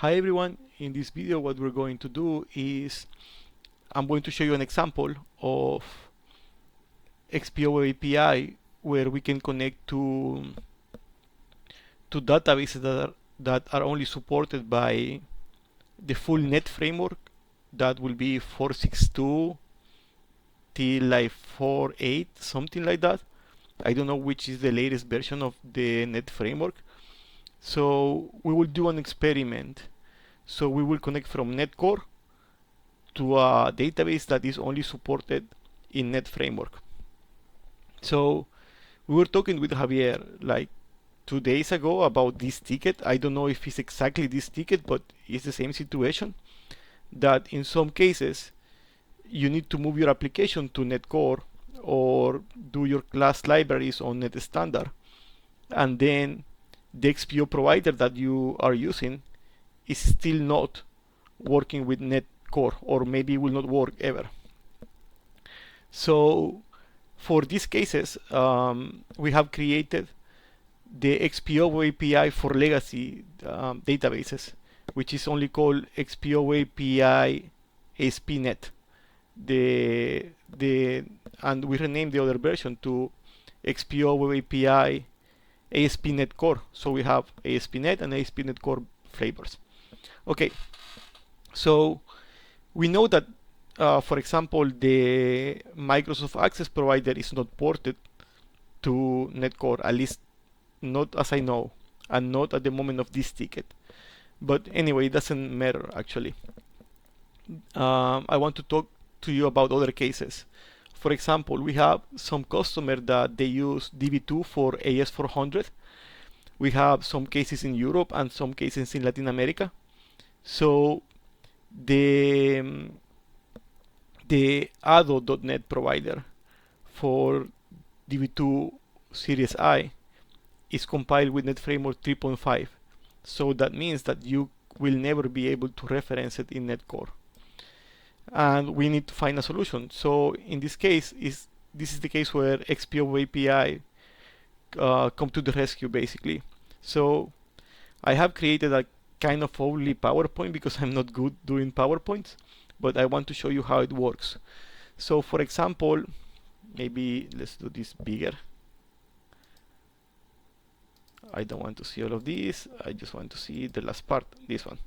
Hi everyone, in this video what we're going to do is I'm going to show you an example of XpoWebApi where we can connect to databases that are only supported by the full net framework. That will be 4.6.2 till like 4.8, something like that. I don't know which is the latest version of the net framework. So we will do an experiment. So we will connect from netcore to a database that is only supported in net framework. So we were talking with Javier like 2 days ago about this ticket. I don't know if it's exactly this ticket, but it's the same situation, that in some cases you need to move your application to netcore or do your class libraries on net standard, and then the XPO provider that you are using is still not working with netcore, or maybe will not work ever. So for these cases, we have created the XpoWebApi for legacy databases, which is only called XpoWebApi ASP.NET. And we renamed the other version to XpoWebApi ASP.NET Core. So we have ASP.NET and ASP.NET Core flavors. Okay, so we know that, for example, the Microsoft Access provider is not ported to netcore, at least not as I know, and not at the moment of this ticket. But anyway, it doesn't matter actually. I want to talk to you about other cases. For example, we have some customer that they use DB2 for AS400. We have some cases in Europe and some cases in Latin America. So the ADO.NET provider for DB2 Series I is compiled with Net Framework 3.5. So that means that you will never be able to reference it in netcore. And we need to find a solution. So in this case, this is the case where XpoWebApi come to the rescue basically. So I have created a kind of ugly PowerPoint because I'm not good doing PowerPoints, but I want to show you how it works. So for example, maybe let's do this bigger. I don't want to see all of this. I just want to see the last part, this one.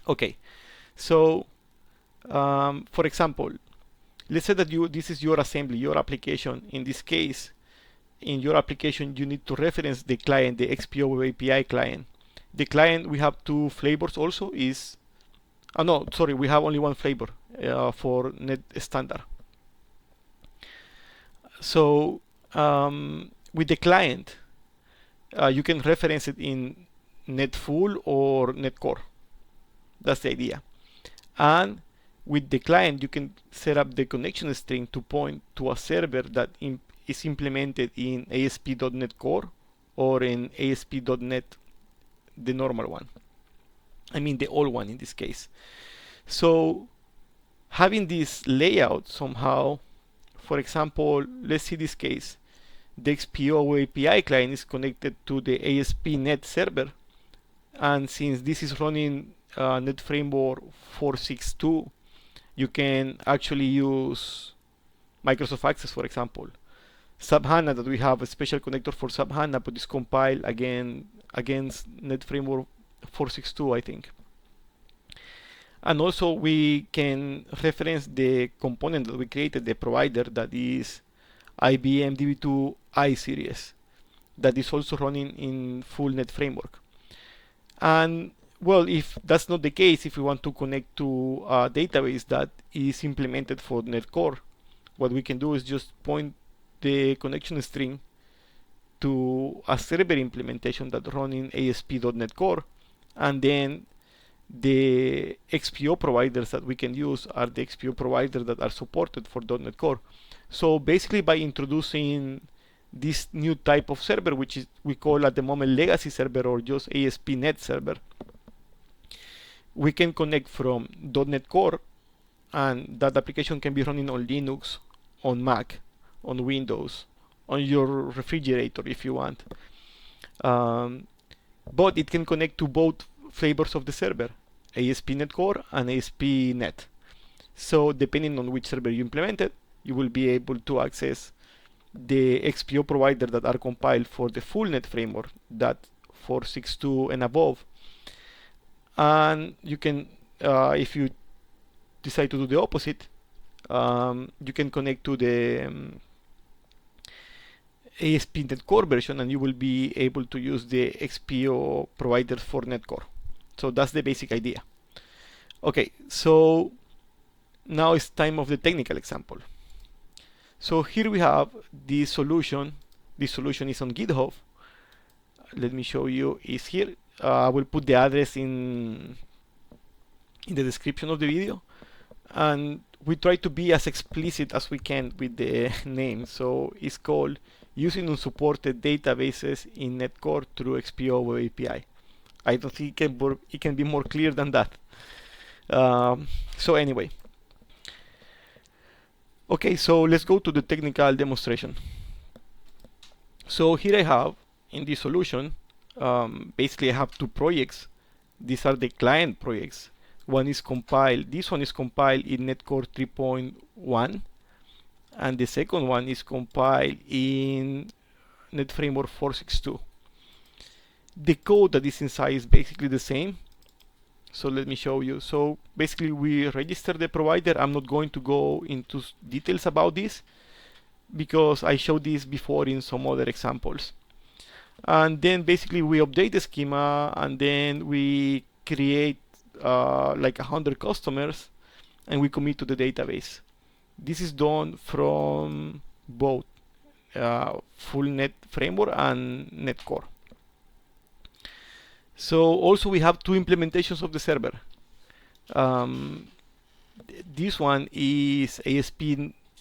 Okay, so for example, let's say that this is your assembly, your application. In this case, in your application, you need to reference the client, the XpoWebApi client. The client, we have two flavors also. Is no, sorry, we have only one flavor for net standard. So with the client, you can reference it in net full or netcore. That's the idea. And with the client, you can set up the connection string to point to a server that is implemented in ASP.NET Core or in ASP.NET, the normal one. I mean the old one in this case. So having this layout somehow, for example, let's see this case. The XpoWebApi client is connected to the ASP.NET server, and since this is running Net Framework 4.6.2, you can actually use Microsoft Access, for example. SAP HANA, that we have a special connector for SAP HANA, but is compiled again against Net Framework 4.6.2, I think. And also we can reference the component that we created, the provider, that is IBM DB2 I series, that is also running in full net framework. And well, if that's not the case, if we want to connect to a database that is implemented for netcore, what we can do is just point the connection string to a server implementation that runs in ASP.NET Core, and then the XPO providers that we can use are the XPO providers that are supported for .NET Core. So basically, by introducing this new type of server, which is we call at the moment legacy server or just ASP.NET server, we can connect from .NET Core, and that application can be running on Linux, on Mac, on Windows, on your refrigerator if you want. But it can connect to both flavors of the server, ASP netcore and ASP net. So depending on which server you implemented, you will be able to access the XPO provider that are compiled for the full net framework, that 4.6.2 and above. And you can, if you decide to do the opposite, you can connect to the ASP netcore version, and you will be able to use the XPO provider for netcore. So that's the basic idea. Okay, so now it's time of the technical example. So here we have the solution. This solution is on GitHub. Let me show you. It's here. I will put the address in the description of the video, and we try to be as explicit as we can with the name. So it's called using unsupported databases in netcore through XpoWebApi. I don't think it can be more clear than that. So anyway, okay, so let's go to the technical demonstration. So here I have in this solution, basically I have two projects. These are the client projects. One is compiled, this one is compiled in netcore 3.1, and the second one is compiled in NetFramework 4.6.2. The code that is inside is basically the same. So let me show you. So basically we register the provider. I'm not going to go into details about this because I showed this before in some other examples. And then basically we update the schema, and then we create like 100 customers, and we commit to the database. This is done from both full net framework and netcore. So also we have two implementations of the server. This one is ASP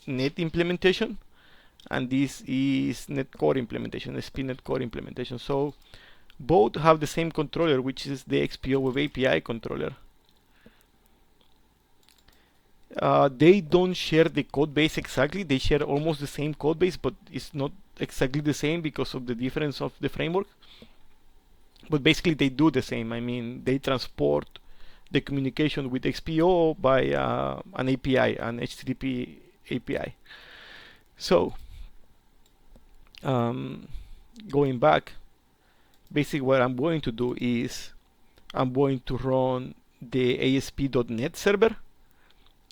net implementation, and this is netcore implementation, ASP netcore implementation. So both have the same controller, which is the XpoWebApi controller. They don't share the code base exactly. They share almost the same code base, but it's not exactly the same because of the difference of the framework. But basically they do the same. I mean, they transport the communication with XPO by an API, an HTTP API. So going back, basically what I'm going to do is I'm going to run the ASP.NET server,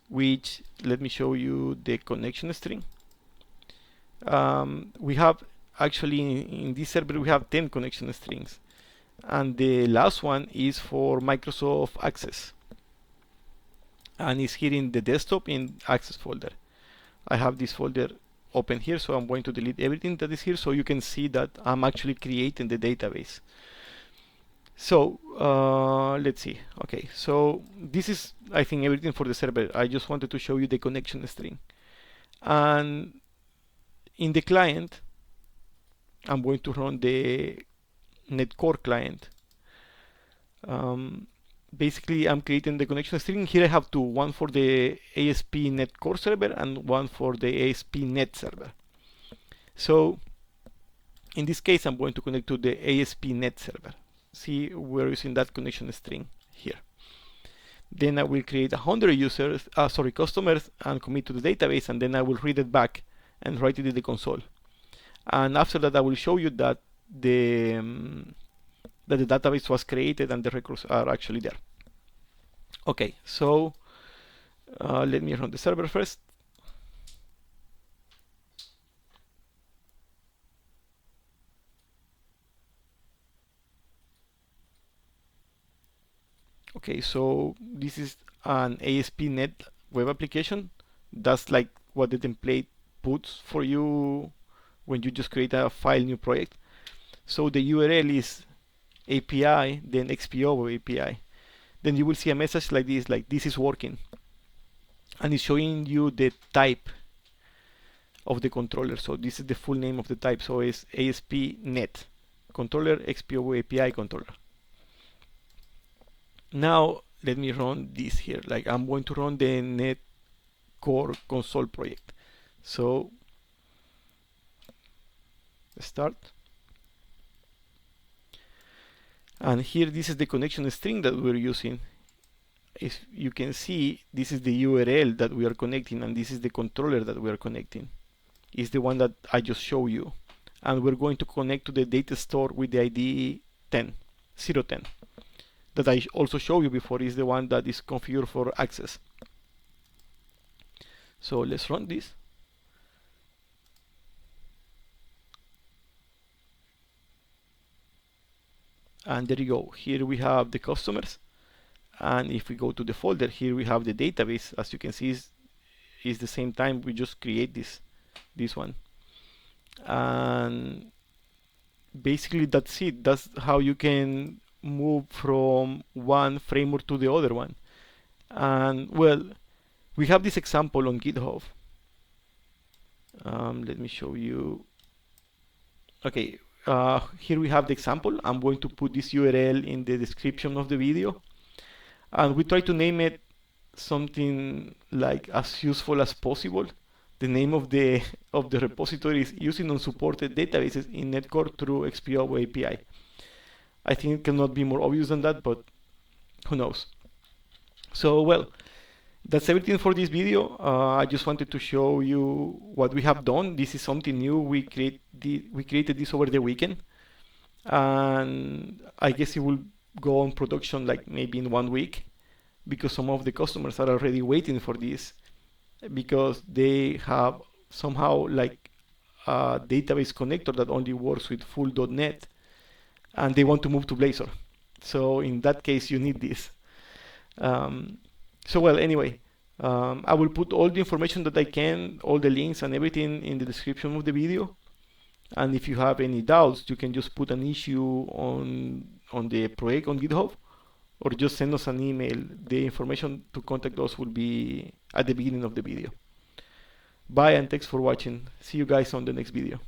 which, let me show you the connection string. We have actually in this server we have 10 connection strings, and the last one is for Microsoft Access, and it's here in the desktop in Access folder. I have this folder open here, so I'm going to delete everything that is here so you can see that I'm actually creating the database. So let's see. Okay, so this is, I think, everything for the server. I just wanted to show you the connection string. And in the client, I'm going to run the netcore client. Basically, I'm creating the connection string. Here I have two, one for the ASP netcore server and one for the ASP net server. So in this case, I'm going to connect to the ASP net server. See, we're using that connection string here. Then I will create 100 customers, and commit to the database, and then I will read it back and write it in the console. And after that, I will show you that the database was created and the records are actually there. Okay, so let me run the server first. Okay, so this is an ASP.NET web application. That's like what the template puts for you when you just create a file new project. So the URL is API, then XpoWebApi. Then you will see a message like this is working, and it's showing you the type of the controller. So this is the full name of the type. So it's ASP.NET controller, XpoWebApi controller. Now let me run this here. Like, I'm going to run the netcore console project. So start. And here, this is the connection string that we're using. As you can see, this is the URL that we are connecting, and this is the controller that we are connecting. It's the one that I just showed you. And we're going to connect to the data store with the ID 010 that I also showed you before. Is the one that is configured for access. So let's run this. And there you go. Here we have the customers. And if we go to the folder, here we have the database. As you can see, is the same time we just create this one. And basically that's it. That's how you can move from one framework to the other one. And well, we have this example on GitHub. Let me show you. Okay, here we have the example. I'm going to put this URL in the description of the video. And we try to name it something like as useful as possible. The name of the repository is using unsupported databases in netcore through XpoWebApi. I think it cannot be more obvious than that, but who knows. So well, that's everything for this video. I just wanted to show you what we have done. This is something new. We created this over the weekend, and I guess it will go on production like maybe in 1 week, because some of the customers are already waiting for this, because they have somehow like a database connector that only works with full .NET, and they want to move to Blazor. So in that case, you need this. So well, anyway, I will put all the information that I can, all the links and everything in the description of the video. And if you have any doubts, you can just put an issue on the project on GitHub, or just send us an email. The information to contact us will be at the beginning of the video. Bye, and thanks for watching. See you guys on the next video.